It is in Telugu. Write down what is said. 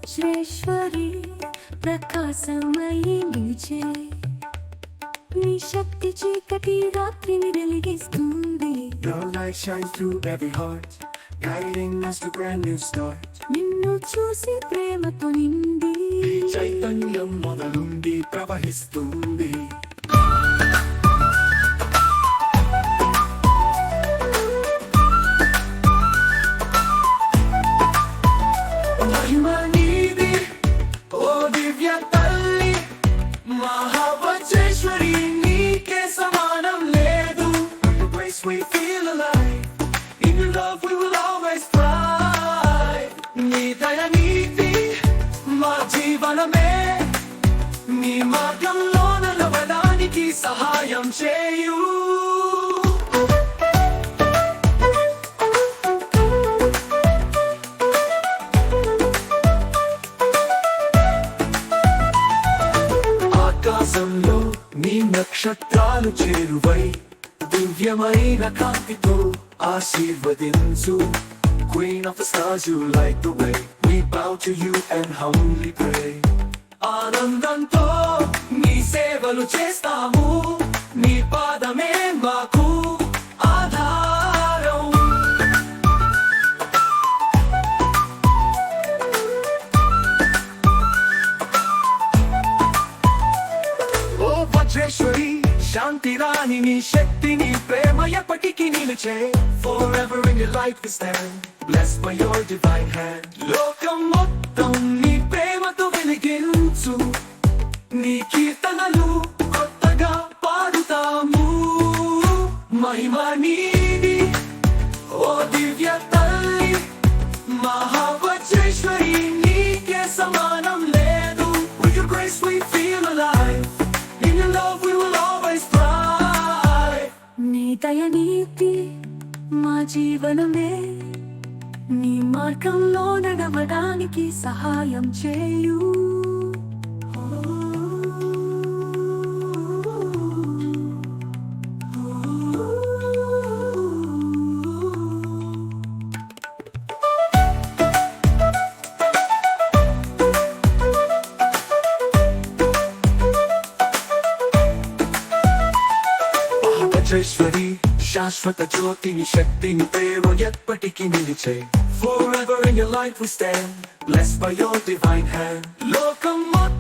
విశ్వేశ్వరి ప్రకాశమయి నిలిచే నీ శక్తి చీకటి రాత్రిని వెలిగిస్తుంది. Your light shines through every heart, guiding us to brand new start. నిన్ను చూసి ప్రేమతో నిండి ఈ చైతన్యం మొదలుండి ప్రవహిస్తుంది. మహిమ నీది ఓ దివ్య తల్లి, మహావజ్రేశ్వరి నీకే సమానం లేదు. In your grace we feel alive, in your love we will always thrive. నీ దయ నీతి మా జీవనమే, నీ మార్గంలో నడవడానికి సహాయం చేయు. ఆకాశంలో నీ నక్షత్రాలు చేరువై దివ్యమైన కాంతితో ఆశీర్వదించు. Queen of the stars, you light the way. We bow to you and humbly pray. ఆనందంతో నీ సేవలు చేస్తాము, నీ పాదమే మాకు ఆధారం. ఓ వజ్రేశ్వరి శాంతి రాణి, నీ శక్తి నీ ప్రేమ ఎప్పటికీ నిలిచే. Forever in your light we stand, blessed by your divine hand. లోకం మొత్తం నీ ప్రేమతో వెలిగించు, నీ కీర్తనలు కొత్తగా పాడుతాము. మహిమ నీది ఓ దివ్య తల్లి, మహావజ్రేశ్వరి నీకే సమానం లేదు. With your grace we feel alive, in your love we will always thrive. నీ దయ నీతి మా జీవనమే, నీ మార్గంలో నడవడానికి సహాయం చేయు. వజ్రేశ్వరి శాశ్వత జ్యోతిని శక్తిని ప్రేమ ఎప్పటికీ నిలిచే. Forever in your light we stand, blessed by your divine hand. లోకం మొత్తం